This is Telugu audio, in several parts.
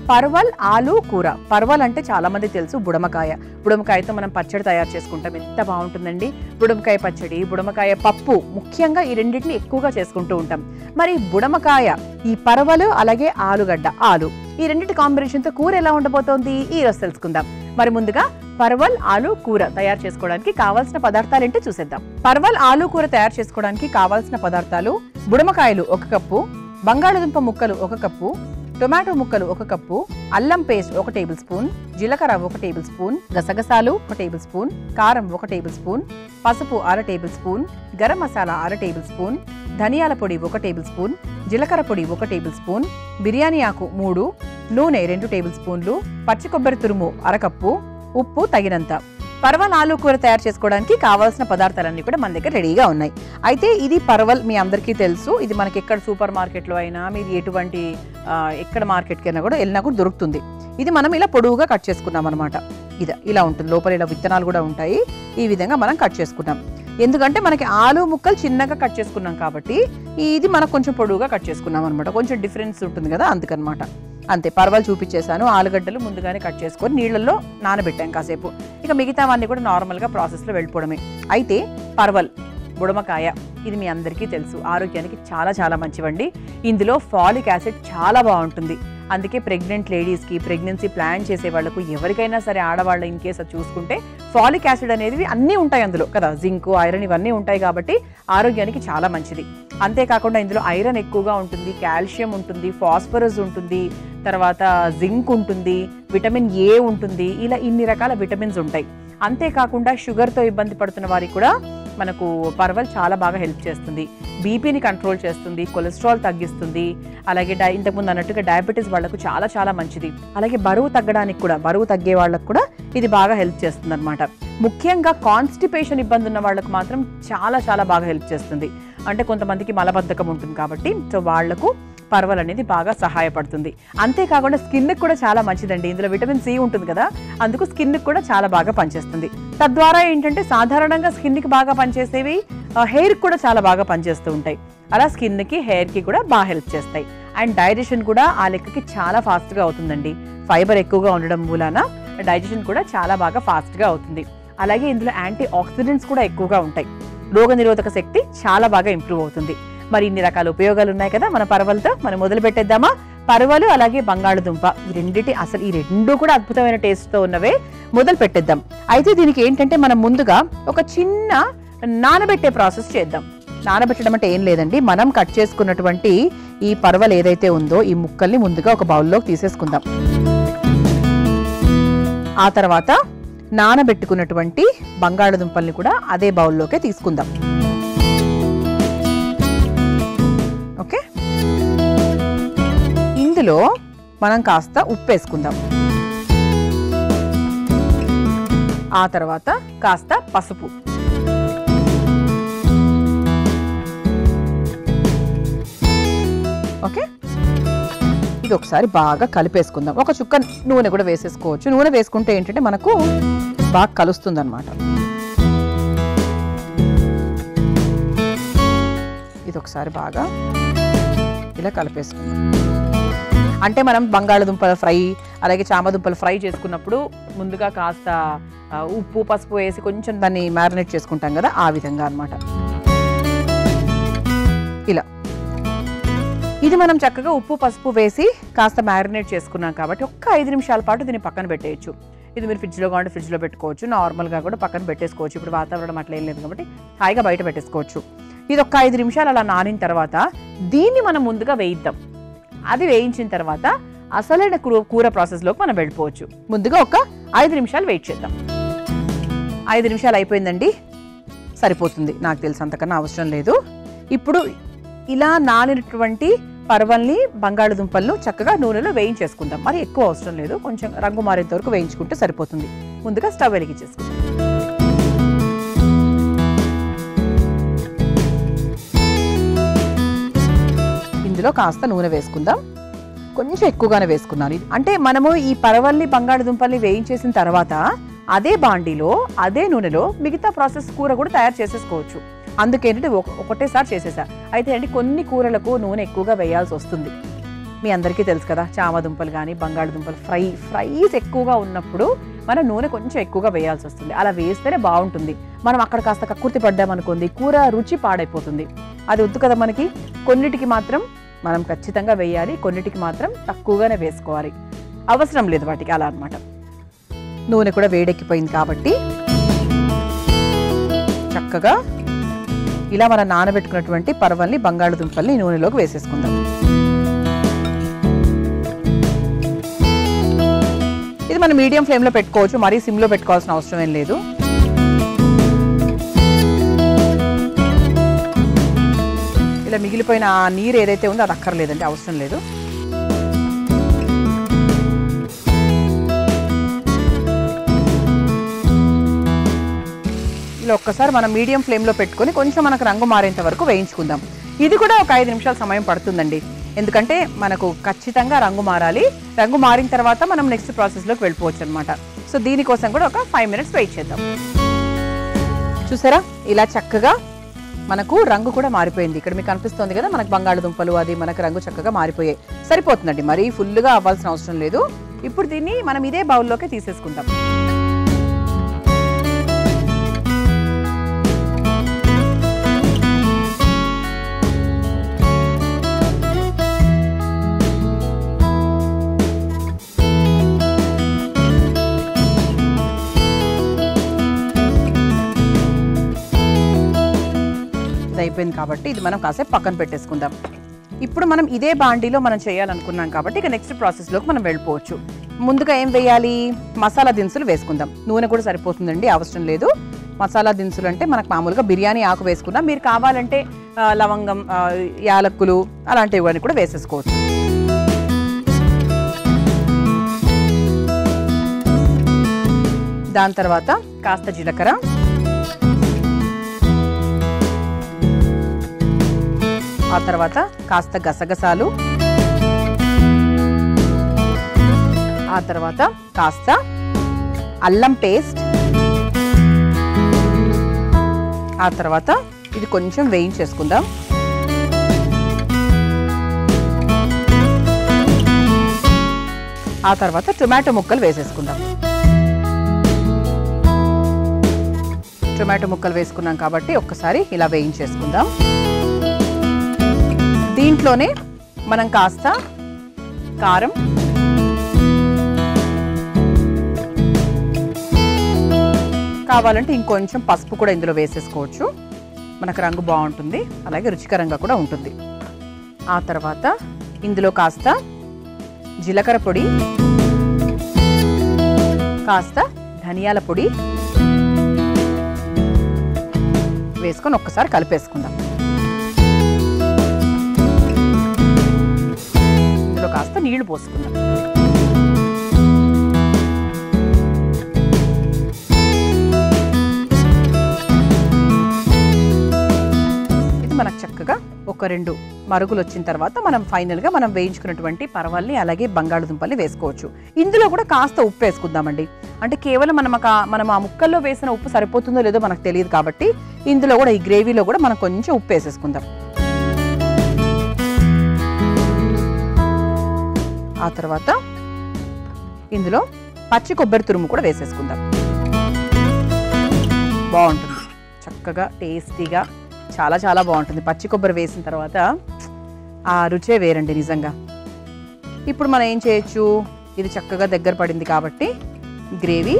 పర్వల్ ఆలు కూర. పర్వల్ అంటే చాలా మంది తెలుసు బుడమకాయ. బుడమకాయతో మనం పచ్చడి తయారు చేసుకుంటాం, ఎంత బాగుంటుందండి. బుడమకాయ పచ్చడి, బుడమకాయ పప్పు, ముఖ్యంగా ఈ రెండింటిని ఎక్కువగా చేసుకుంటూ ఉంటాం. మరి బుడమకాయ, ఈ పర్వలు అలాగే ఆలుగడ్డ, ఆలు, ఈ రెండింటి కాంబినేషన్తో కూర ఎలా ఉండబోతోంది ఈ రోజు తెలుసుకుందాం. మరి ముందుగా పర్వల్ ఆలు కూర తయారు చేసుకోవడానికి కావాల్సిన పదార్థాలు ఏంటో చూసేద్దాం. పర్వల్ ఆలు కూర తయారు చేసుకోవడానికి కావాల్సిన పదార్థాలు: బుడమకాయలు 1 కప్పు, బంగాళదుంప ముక్కలు 1 కప్పు, టొమాటో ముక్కలు 1 కప్పు, అల్లం పేస్ట్ 1 టేబుల్ స్పూన్, జీలకర్ర 1 టేబుల్ స్పూన్, గసగసాలు 1 టేబుల్ స్పూన్, కారం 1 టేబుల్ స్పూన్, పసుపు 1/2 table spoon, garam masala 1/2 table spoon, ధనియాల పొడి 1 టేబుల్ స్పూన్, జీలకర్ర పొడి 1 టేబుల్ స్పూన్, బిర్యానీ ఆకు 3, నూనె 2 టేబుల్ స్పూన్లు, పచ్చి కొబ్బరి తురుము 1/2 కప్పు, ఉప్పు తగినంత. పర్వల్ ఆలు కూర తయారు చేసుకోవడానికి కావాల్సిన పదార్థాలన్నీ కూడా మన దగ్గర రెడీగా ఉన్నాయి. అయితే ఇది పర్వల్ మీ అందరికీ తెలుసు. ఇది మనకి ఎక్కడ సూపర్ మార్కెట్లో అయినా, మీరు ఎటువంటి ఎక్కడ మార్కెట్కి అయినా కూడా వెళ్ళినా కూడా దొరుకుతుంది. ఇది మనం ఇలా పొడవుగా కట్ చేసుకున్నాం అనమాట. ఇలా ఉంటుంది, లోపల ఇలా విత్తనాలు కూడా ఉంటాయి. ఈ విధంగా మనం కట్ చేసుకున్నాం. ఎందుకంటే మనకి ఆలు ముక్కలు చిన్నగా కట్ చేసుకున్నాం కాబట్టి ఇది మనం కొంచెం పొడవుగా కట్ చేసుకున్నాం అనమాట. కొంచెం డిఫరెన్స్ ఉంటుంది కదా, అందుకనమాట. అంతే, పర్వల్ చూపించేశాను. ఆలుగడ్డలు ముందుగానే కట్ చేసుకొని నీళ్ళల్లో నానబెట్టాం కాసేపు. ఇక మిగతావన్నీ కూడా నార్మల్గా ప్రాసెస్లో వెళ్ళిపోవడమే. అయితే పర్వల్, బుడమకాయ, ఇది మీ అందరికీ తెలుసు, ఆరోగ్యానికి చాలా చాలా మంచివండి. ఇందులో ఫాలిక్ యాసిడ్ చాలా బాగుంటుంది. అందుకే ప్రెగ్నెంట్ లేడీస్కి, ప్రెగ్నెన్సీ ప్లాన్ చేసే వాళ్ళకు, ఎవరికైనా సరే ఆడవాళ్ళ ఇన్ కేసు చూసుకుంటే ఫాలిక్ యాసిడ్ అనేది అన్నీ ఉంటాయి అందులో కదా, జింక్, ఐరన్ ఇవన్నీ ఉంటాయి కాబట్టి ఆరోగ్యానికి చాలా మంచిది. అంతేకాకుండా ఇందులో ఐరన్ ఎక్కువగా ఉంటుంది, కాల్షియం ఉంటుంది, ఫాస్ఫరస్ ఉంటుంది, తర్వాత జింక్ ఉంటుంది, విటమిన్ ఏ ఉంటుంది, ఇలా ఇన్ని రకాల విటమిన్స్ ఉంటాయి. అంతేకాకుండా షుగర్తో ఇబ్బంది పడుతున్న వారికి కూడా మనకు పర్వల్ చాలా బాగా హెల్ప్ చేస్తుంది. బీపీని కంట్రోల్ చేస్తుంది, కొలెస్ట్రాల్ తగ్గిస్తుంది. అలాగే ఇంతకుముందు అన్నట్టుగా డయాబెటీస్ వాళ్ళకు చాలా చాలా మంచిది. అలాగే బరువు తగ్గడానికి కూడా, బరువు తగ్గే వాళ్ళకు కూడా ఇది బాగా హెల్ప్ చేస్తుంది అనమాట. ముఖ్యంగా కాన్స్టిపేషన్ ఇబ్బంది ఉన్న వాళ్ళకు మాత్రం చాలా చాలా బాగా హెల్ప్ చేస్తుంది. అంటే కొంతమందికి మలబద్ధకం ఉంటుంది కాబట్టి సో వాళ్లకు పర్వల్ అనేది బాగా సహాయపడుతుంది. అంతేకాకుండా స్కిన్కి కూడా చాలా మంచిదండి. ఇందులో విటమిన్ సి ఉంటుంది కదా, అందుకు స్కిన్కి కూడా చాలా బాగా పనిచేస్తుంది. తద్వారా ఏంటంటే సాధారణంగా స్కిన్కి బాగా పనిచేసేవి హెయిర్కి కూడా చాలా బాగా పనిచేస్తూ ఉంటాయి. అలా స్కిన్కి, హెయిర్కి కూడా బాగా హెల్ప్ చేస్తాయి. అండ్ డైజెషన్ కూడా ఆ లెక్కకి చాలా ఫాస్ట్గా అవుతుందండి. ఫైబర్ ఎక్కువగా ఉండడం మూలాన డైజెషన్ కూడా చాలా బాగా ఫాస్ట్గా అవుతుంది. అలాగే ఇందులో యాంటీ ఆక్సిడెంట్స్ కూడా ఎక్కువగా ఉంటాయి. రోగనిరోధక శక్తి చాలా బాగా ఇంప్రూవ్ అవుతుంది. మరి ఇన్ని రకాల ఉపయోగాలు ఉన్నాయి కదా మన పర్వల్తో. మనం మొదలు పెట్టేద్దామా? పర్వలు అలాగే బంగాళదుంప, ఈ రెండిటి అసలు ఈ రెండు కూడా అద్భుతమైన టేస్ట్తో ఉన్నవే. మొదలు పెట్టేద్దాం. అయితే దీనికి ఏంటంటే మనం ముందుగా ఒక చిన్న నానబెట్టే ప్రాసెస్ చేద్దాం. నానబెట్టడం అంటే ఏం లేదండి, మనం కట్ చేసుకున్నటువంటి ఈ పర్వల్ ఏదైతే ఉందో ఈ ముక్కల్ని ముందుగా ఒక బౌల్లోకి తీసేసుకుందాం. ఆ తర్వాత నానబెట్టుకున్నటువంటి బంగాళదుంపల్ని కూడా అదే బౌల్లోకే తీసుకుందాం. ఓకే, ఇందులో మనం కాస్త ఉప్పు వేసుకుందాం. ఆ తర్వాత కాస్త పసుపు, ఓకే, ఇది ఒకసారి బాగా కలిపేసుకుందాం. ఒక చుక్క నూనె కూడా వేసేసుకోవచ్చు. నూనె వేసుకుంటే ఏంటంటే మనకు బాగా కలుస్తుంది అనమాట. ఇది ఒకసారి బాగా ఇలా కలిపేసుకుందాం. అంటే మనం బంగాళదుంపల ఫ్రై అలాగే చామదుంపలు ఫ్రై చేసుకున్నప్పుడు ముందుగా కాస్త ఉప్పు, పసుపు వేసి కొంచెం దాన్ని మ్యారినేట్ చేసుకుంటాం కదా, ఆ విధంగా అనమాట. ఇలా ఇది మనం చక్కగా ఉప్పు, పసుపు వేసి కాస్త మ్యారినేట్ చేసుకున్నాం కాబట్టి ఒక్క 5 నిమిషాల పాటు దీన్ని పక్కన పెట్టేయచ్చు. ఇది మీరు ఫ్రిడ్జ్లో కావాలంటే ఫ్రిడ్జ్లో పెట్టుకోవచ్చు, నార్మల్గా కూడా పక్కన పెట్టేసుకోవచ్చు. ఇప్పుడు వాతావరణం అట్లా ఏం లేదు కాబట్టి హాయిగా బయట పెట్టేసుకోవచ్చు. ఇది ఒక్క 5 నిమిషాలు అలా నానిన తర్వాత దీన్ని మనం ముందుగా వేయిద్దాం. అది వేయించిన తర్వాత అసలైన కూర ప్రాసెస్లోకి మనం వెళ్ళిపోవచ్చు. ముందుగా ఒక 5 నిమిషాలు వెయిట్ చేద్దాం. 5 నిమిషాలు అయిపోయిందండి, సరిపోతుంది నాకు తెలిసి, అంతకన్నా అవసరం లేదు. ఇప్పుడు ఇలా నానినటువంటి పర్వల్ని, బంగాళదుంపలను చక్కగా నూనెలో వేయించేసుకుందాం. మరి ఎక్కువ అవసరం లేదు, కొంచెం రంగు మారేంత వరకు వేయించుకుంటే సరిపోతుంది. ముందుగా స్టవ్ వెలిగించేసుకుందాం. ఇందులో కాస్త నూనె వేసుకుందాం. కొంచెం ఎక్కువగానే వేసుకున్నాను. అంటే మనము ఈ పర్వల్ని, బంగాళదుంపల్ని వేయించేసిన తర్వాత అదే బాండీలో, అదే నూనెలో మిగతా ప్రాసెస్ కూర కూడా తయారు చేసేసుకోవచ్చు. అందుకేంటంటే ఒకటేసారి చేసేసా. అయితే అంటే కొన్ని కూరలకు నూనె ఎక్కువగా వేయాల్సి వస్తుంది. మీ అందరికీ తెలుసు కదా, చామదుంపలు కానీ బంగాళదుంపలు ఫ్రైస్ ఎక్కువగా ఉన్నప్పుడు మనం నూనె కొంచెం ఎక్కువగా వేయాల్సి వస్తుంది. అలా వేస్తేనే బాగుంటుంది. మనం అక్కడ కాస్త కక్కుర్తి పడ్డామనుకోండి కూర రుచి పాడైపోతుంది. అది వద్దు కదా మనకి. కొన్నిటికి మాత్రం మనం ఖచ్చితంగా వేయాలి, కొన్నిటికి మాత్రం తక్కువగానే వేసుకోవాలి. అవసరం లేదు వాటికి అలా అన్నమాట. నూనె కూడా వేడెక్కిపోయింది కాబట్టి చక్కగా ఇలా మనం నానబెట్టుకున్నటువంటి పరవల్ని బంగాళదుంపల్ని నూనెలోకి వేసేసుకుందాం. ఇది మనం మీడియం ఫ్లేమ్లో పెట్టుకోవచ్చు, మరీ సిమ్లో పెట్టుకోవాల్సిన అవసరం ఏం లేదు. ఇలా మిగిలిపోయిన నీరు ఏదైతే ఉందో అది అక్కర్లేదండి, అవసరం లేదు. ఇలా ఒక్కసారి మనం మీడియం ఫ్లేమ్లో పెట్టుకొని కొంచెం మనకు రంగు మారేంత వరకు వేయించుకుందాం. ఇది కూడా ఒక 5 నిమిషాల సమయం పడుతుందండి, ఎందుకంటే మనకు ఖచ్చితంగా రంగు మారాలి. రంగు మారిన తర్వాత మనం నెక్స్ట్ ప్రాసెస్లోకి వెళ్ళిపోవచ్చు అనమాట. సో దీనికోసం కూడా ఒక 5 మినిట్స్ వెయిట్ చేద్దాం. చూసారా ఇలా చక్కగా మనకు రంగు కూడా మారిపోయింది. ఇక్కడ మీకు కనిపిస్తుంది కదా, మనకు బంగాళదుంపలు అది మనకు రంగు చక్కగా మారిపోయాయి. సరిపోతుందండి, మరీ ఫుల్గా అవ్వాల్సిన అవసరం లేదు. ఇప్పుడు దీన్ని మనం ఇదే బౌల్లోకి తీసేసుకుందాం. అయిపోయింది కాబట్టి ఇది మనం కాసేపు పక్కన పెట్టేసుకుందాం. ఇప్పుడు మనం ఇదే బాండీలో మనం చేయాలనుకున్నాం కాబట్టి ఇక నెక్స్ట్ ప్రాసెస్లోకి మనం వెళ్ళిపోవచ్చు. ముందుగా ఏం వేయాలి, మసాలా దినుసులు వేసుకుందాం. నూనె కూడా సరిపోతుందండి, అవసరం లేదు. మసాలా దినుసులు అంటే మనకు మామూలుగా బిర్యానీ ఆకు వేసుకున్నాం, మీరు కావాలంటే లవంగం, యాలక్కులు అలాంటివి కూడా వేసేసుకోవచ్చు. దాని తర్వాత కాస్త జీలకర్ర, ఆ తర్వాత కాస్త గసగసాలు, ఆ తర్వాత కాస్త అల్లం పేస్ట్, ఆ తర్వాత ఇది కొంచెం వేయించేసుకుందాం. ఆ తర్వాత టొమాటో ముక్కలు వేసేసుకుందాం. టొమాటో ముక్కలు వేసుకున్నాం కాబట్టి ఒక్కసారి ఇలా వేయించేసుకుందాం. దీంట్లోనే మనం కాస్త కారం, కావాలంటే ఇంకొంచెం పసుపు కూడా ఇందులో వేసేసుకోవచ్చు. మనకు రంగు బాగుంటుంది, అలాగే రుచికరంగా కూడా ఉంటుంది. ఆ తర్వాత ఇందులో కాస్త జీలకర్ర పొడి, కాస్త ధనియాల పొడి వేసుకొని ఒక్కసారి కలిపేసుకుందాం. ఇందులో కాస్త నీళ్లు పోసుకుందాం. ఇది మనకు చక్కగా ఒక 2 మరుగులు వచ్చిన తర్వాత మనం ఫైనల్గా మనం వేయించుకున్నటువంటి పరవల్ని అలాగే బంగాళదుంపల్ని వేసుకోవచ్చు. ఇందులో కూడా కాస్త ఉప్పు వేసుకుందామండి. అంటే కేవలం మనం ఆ ముక్కల్లో వేసిన ఉప్పు సరిపోతుందో లేదో మనకు తెలియదు కాబట్టి ఇందులో కూడా ఈ గ్రేవీలో కూడా మనం కొంచెం ఉప్పు వేసేసుకుందాం. ఆ తర్వాత ఇందులో పచ్చి కొబ్బరి తురుము కూడా వేసేసుకుందాం. బాగుంటుంది, చక్కగా టేస్టీగా చాలా చాలా బాగుంటుంది. పచ్చి కొబ్బరి వేసిన తర్వాత ఆ రుచే వేరండి నిజంగా. ఇప్పుడు మనం ఏం చేయొచ్చు, ఇది చక్కగా దగ్గర పడింది కాబట్టి గ్రేవీ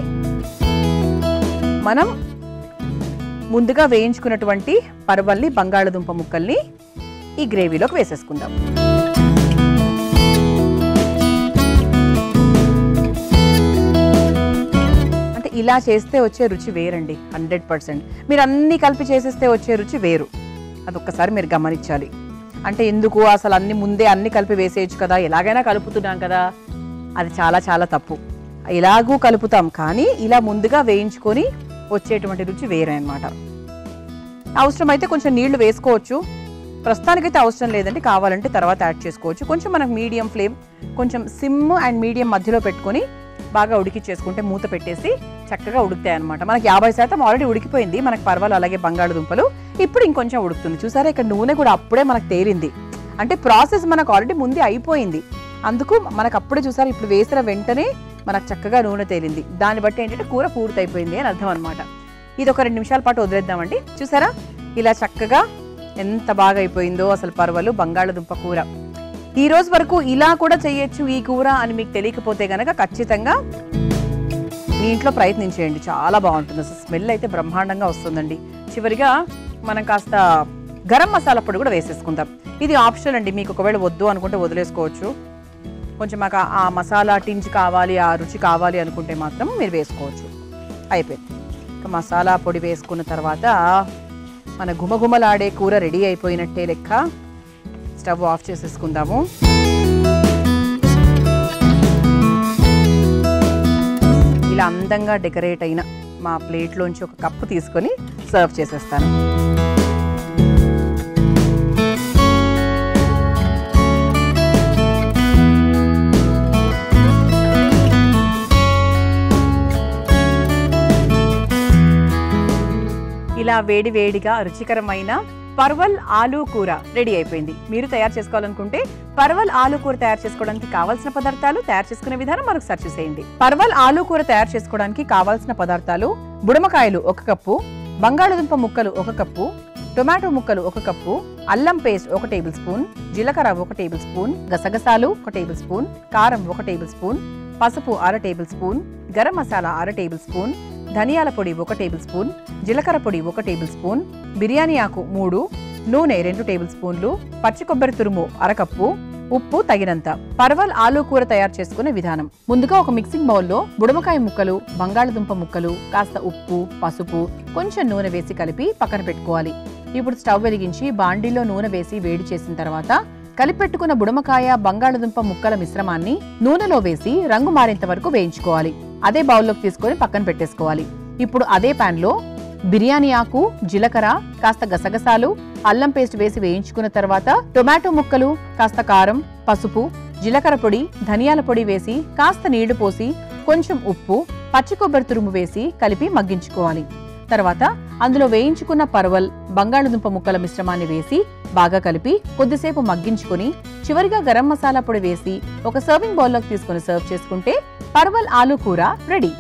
మనం ముందుగా వేయించుకున్నటువంటి పరవల్ని బంగాళదుంప ముక్కల్ని ఈ గ్రేవీలోకి వేసేసుకుందాం. అంటే ఇలా చేస్తే వచ్చే రుచి వేరండి 100%. మీరు అన్నీ కలిపి చేసేస్తే వచ్చే రుచి వేరు, అదొక్కసారి మీరు గమనించాలి. అంటే ఎందుకు అసలు ముందే అన్ని కలిపి వేసేయచ్చు కదా, ఎలాగైనా కలుపుతున్నాం కదా, అది చాలా చాలా తప్పు. ఇలాగూ కలుపుతాం కానీ ఇలా ముందుగా వేయించుకొని వచ్చేటువంటి రుచి వేరే అన్నమాట. అవసరమైతే కొంచెం నీళ్లు వేసుకోవచ్చు, ప్రస్తుతానికైతే అవసరం లేదండి, కావాలంటే తర్వాత యాడ్ చేసుకోవచ్చు. కొంచెం మనకు మీడియం ఫ్లేమ్, కొంచెం సిమ్ అండ్ మీడియం మధ్యలో పెట్టుకొని బాగా ఉడికిచ్చేసుకుంటే మూత పెట్టేసి చక్కగా ఉడుకుతాయి అనమాట. మనకి 50% ఆల్రెడీ ఉడికిపోయింది మనకు పర్వాలు అలాగే బంగాళదుంపలు. ఇప్పుడు ఇంకొంచెం ఉడుకుతుంది. చూసారా ఇక్కడ నూనె కూడా అప్పుడే మనకు తేలింది. అంటే ప్రాసెస్ మనకు ఆల్రెడీ ముందే అయిపోయింది. అందుకు మనకు అప్పుడే చూసారు, ఇప్పుడు వేసిన వెంటనే మనకు చక్కగా నూనె తేలింది. దాన్ని బట్టి ఏంటంటే కూర పూర్తయిపోయింది అని అర్థం అనమాట. ఇది ఒక 2 నిమిషాల పాటు వదిలేద్దామండి. చూసారా ఇలా చక్కగా ఎంత బాగా అయిపోయిందో అసలు పర్వలు బంగాళదుంప కూర. ఈ రోజు వరకు ఇలా కూడా చేయొచ్చు ఈ కూర అని మీకు తెలియకపోతే గనక ఖచ్చితంగా మీ ఇంట్లో ప్రయత్నించేయండి. చాలా బాగుంటుంది. అసలు స్మెల్ అయితే బ్రహ్మాండంగా వస్తుందండి. చివరిగా మనం కాస్త గరం మసాలా పొడి కూడా వేసేసుకుందాం. ఇది ఆప్షనల్ అండి, మీకు ఒకవేళ వద్దు అనుకుంటే వదిలేసుకోవచ్చు. కొంచెం మాకు ఆ మసాలా టింజ్ కావాలి, ఆ రుచి కావాలి అనుకుంటే మాత్రం మీరు వేసుకోవచ్చు. అయిపోయింది. ఇంకా మసాలా పొడి వేసుకున్న తర్వాత మన గుమగుమలాడే కూర రెడీ అయిపోయినట్టే లెక్క. స్టవ్ ఆఫ్ చేసేసుకుందాము. ఇలా అందంగా డెకరేట్ అయిన మా ప్లేట్లోంచి ఒక కప్పు తీసుకొని సర్వ్ చేసేస్తాను. ఇలా వేడి వేడిగా రుచికరమైన పర్వల్ ఆలూ కూర రెడీ అయిపోయింది. మీరు తయారు చేసుకోవాలనుకుంటే పర్వల్ ఆలూ కూర తయారు చేసుకోవడానికి కావాల్సిన పదార్థాలు, తయారు చేసుకునే విధానం మరొకసారి చూసేయండి. పర్వల్ ఆలూ కూర తయారు చేసుకోవడానికి కావాల్సిన పదార్థాలు: బుడమకాయలు 1 కప్పు, బంగాళదుంప ముక్కలు 1 కప్పు, టొమాటో ముక్కలు 1 కప్పు, అల్లం పేస్ట్ 1 టేబుల్ స్పూన్, జీలకర్ర 1 టేబుల్ స్పూన్, గసగసాలు 1 టేబుల్ స్పూన్, కారం 1 టేబుల్ స్పూన్, పసుపు 1/2 table spoon, garam masala 1/2 table spoon, ధనియాల పొడి 1 టేబుల్ స్పూన్, జీలకర్ర పొడి 1 టేబుల్ స్పూన్, బిర్యానీ ఆకు 3, నూనె 2 టేబుల్ స్పూన్లు, పచ్చి కొబ్బరి తురుము 1/2 కప్పు, ఉప్పు తగినంత. పర్వల్ ఆలూ కూర తయారు చేసుకునే విధానం: ముందుగా ఒక మిక్సింగ్ బౌల్లో బుడమకాయ ముక్కలు, బంగాళదుంప ముక్కలు, కాస్త ఉప్పు, పసుపు, కొంచెం నూనె వేసి కలిపి పక్కన పెట్టుకోవాలి. ఇప్పుడు స్టవ్ వెలిగించి బాండీలో నూనె వేసి వేడి చేసిన తర్వాత కలిపెట్టుకున్న బుడమకాయ, బంగాళదుంప ముక్కల మిశ్రమాన్ని నూనెలో వేసి రంగు మారేంత వరకు వేయించుకోవాలి. అదే బౌల్లోకి తీసుకొని పక్కన పెట్టేసుకోవాలి. ఇప్పుడు అదే పాన్ లో బిర్యానీ ఆకు, జీలకర్ర, కాస్త గసగసాలు, అల్లం పేస్ట్ వేసి వేయించుకున్న తర్వాత టొమాటో ముక్కలు, కాస్త కారం, పసుపు, జీలకర్ర పొడి, ధనియాల పొడి వేసి కాస్త నీళ్లు పోసి కొంచెం ఉప్పు, పచ్చి కొబ్బరి తురుము వేసి కలిపి మగ్గించుకోవాలి. తర్వాత అందులో వేయించుకున్న పర్వల్, బంగాళదుంప ముక్కల మిశ్రమాన్ని వేసి బాగా కలిపి కొద్దిసేపు మగ్గించుకుని చివరిగా గరం మసాలా పొడి వేసి ఒక సర్వింగ్ బౌల్లోకి తీసుకుని సర్వ్ చేసుకుంటే పర్వల్ ఆలూ కూర రెడీ.